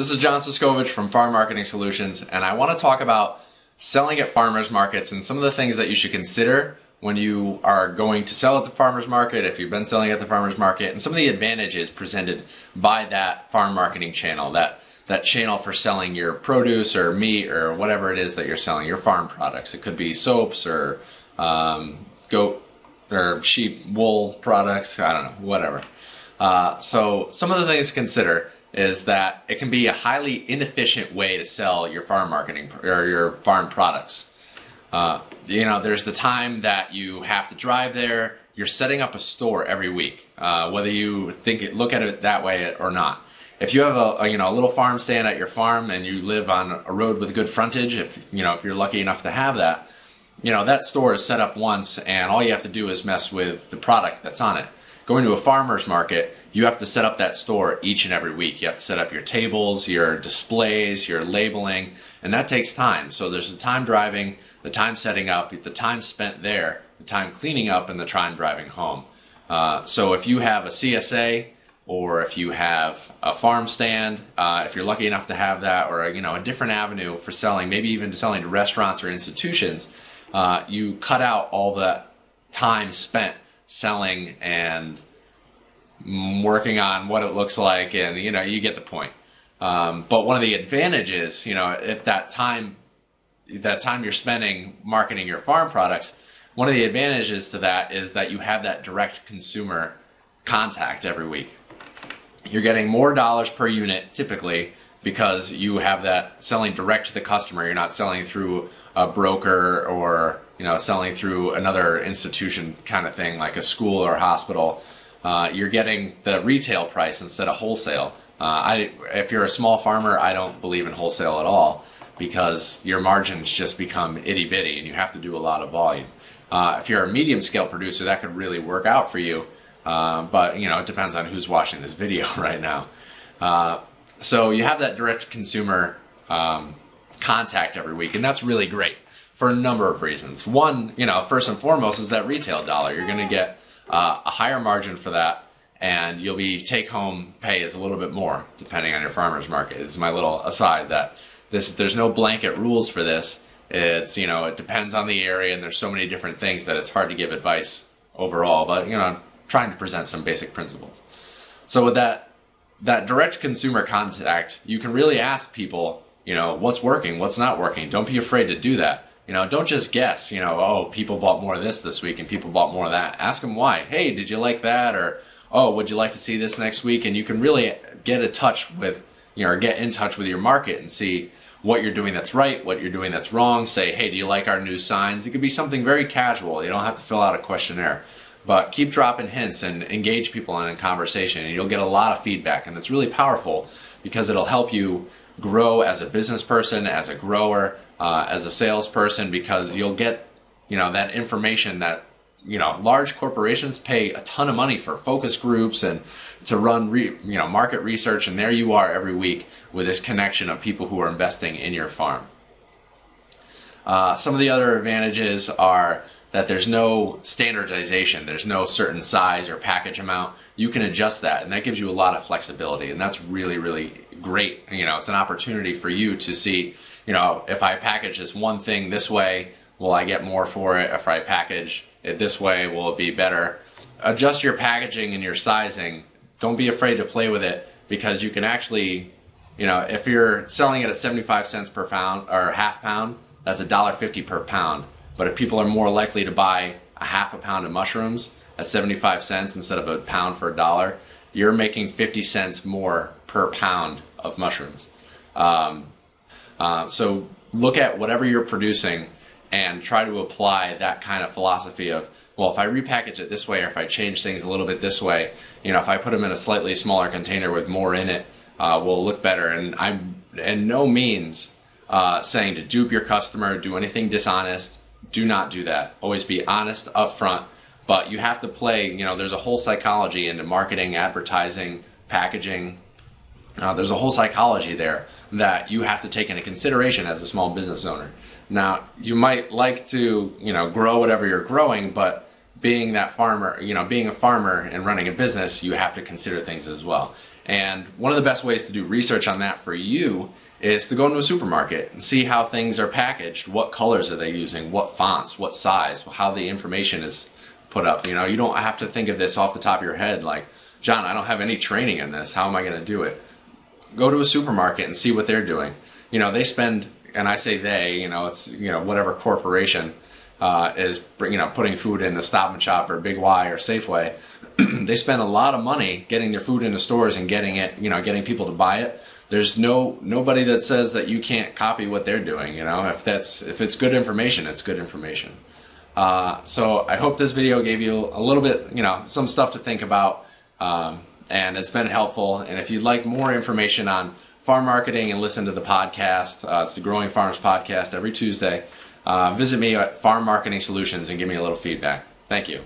This is John Siskovich from Farm Marketing Solutions, and I want to talk about selling at farmers markets and some of the things that you should consider when you are going to sell at the farmers market, if you've been selling at the farmers market, and some of the advantages presented by that farm marketing channel, that channel for selling your produce or meat or whatever it is that you're selling, your farm products. It could be soaps or goat or sheep wool products, I don't know, whatever. So some of the things to consider is that it can be a highly inefficient way to sell your farm marketing or your farm products. There's the time that you have to drive there. You're setting up a store every week, whether you look at it that way or not. If you have a little farm stand at your farm and you live on a road with good frontage, if you're lucky enough to have that, that store is set up once, and all you have to do is mess with the product that's on it. Going to a farmer's market, you have to set up that store each and every week. You have to set up your tables, your displays, your labeling, and that takes time. So there's the time driving, the time setting up, the time spent there, the time cleaning up, and the time driving home. So if you have a CSA, or if you have a farm stand, if you're lucky enough to have that, or a different avenue for selling, maybe even selling to restaurants or institutions, you cut out all the time spent selling and working on what it looks like, and you get the point. But one of the advantages, if that time you're spending marketing your farm products, one of the advantages to that is that you have that direct consumer contact every week. You're getting more dollars per unit typically because you have that selling direct to the customer. You're not selling through a broker or selling through another institution kind of thing like a school or hospital. You're getting the retail price instead of wholesale. If you're a small farmer, I don't believe in wholesale at all because your margins just become itty bitty and you have to do a lot of volume. If you're a medium scale producer, that could really work out for you. But it depends on who's watching this video right now. So you have that direct consumer contact every week, and that's really great for a number of reasons. One, first and foremost is that retail dollar. You're going to get a higher margin for that, and you'll be take-home pay is a little bit more depending on your farmer's market. This is my little aside that there's no blanket rules for this. It's it depends on the area, and there's so many different things that it's hard to give advice overall. But trying to present some basic principles. So with that direct consumer contact, you can really ask people, what's working, what's not working. Don't be afraid to do that. Don't just guess, oh, people bought more of this week and people bought more of that. Ask them why. Hey, did you like that? Or, oh, would you like to see this next week? And you can really get in touch with your market and see what you're doing that's right, what you're doing that's wrong. Say, hey, do you like our new signs? It could be something very casual. You don't have to fill out a questionnaire. But keep dropping hints and engage people in a conversation, and you'll get a lot of feedback. And it's really powerful because it'll help you grow as a business person, as a grower, as a salesperson, because you'll get that information that large corporations pay a ton of money for focus groups and to run market research, and there you are every week with this connection of people who are investing in your farm. Some of the other advantages are that there's no standardization, there's no certain size or package amount. You can adjust that, and that gives you a lot of flexibility, and that's really, really great. It's an opportunity for you to see, if I package this one thing this way, will I get more for it? If I package it this way, will it be better? Adjust your packaging and your sizing. Don't be afraid to play with it, because you can actually, if you're selling it at 75 cents per pound or half pound, that's $1.50 per pound. But if people are more likely to buy a half a pound of mushrooms at 75 cents instead of a pound for $1, you're making 50 cents more per pound of mushrooms. So look at whatever you're producing and try to apply that kind of philosophy of, well, if I repackage it this way, or if I change things a little bit this way, if I put them in a slightly smaller container with more in it, will look better. And I'm in no means saying to dupe your customer, do anything dishonest. Do not do that. Always be honest up front, but you have to play, there's a whole psychology into marketing, advertising, packaging. There's a whole psychology there that you have to take into consideration as a small business owner. Now, you might like to, grow whatever you're growing, but being that farmer, being a farmer and running a business, you have to consider things as well. And one of the best ways to do research on that for you is to go into a supermarket and see how things are packaged. What colors are they using? What fonts? What size? How the information is put up. You don't have to think of this off the top of your head like, John, I don't have any training in this. How am I going to do it? Go to a supermarket and see what they're doing. They spend, and I say they, it's, whatever corporation is, putting food in a Stop and Shop or Big Y or Safeway. They spend a lot of money getting their food into stores and getting it, getting people to buy it. There's nobody that says that you can't copy what they're doing. If it's good information, it's good information. So I hope this video gave you a little bit, some stuff to think about, and it's been helpful. And if you'd like more information on farm marketing and listen to the podcast, it's the Growing Farms podcast every Tuesday. Visit me at Farm Marketing Solutions and give me a little feedback. Thank you.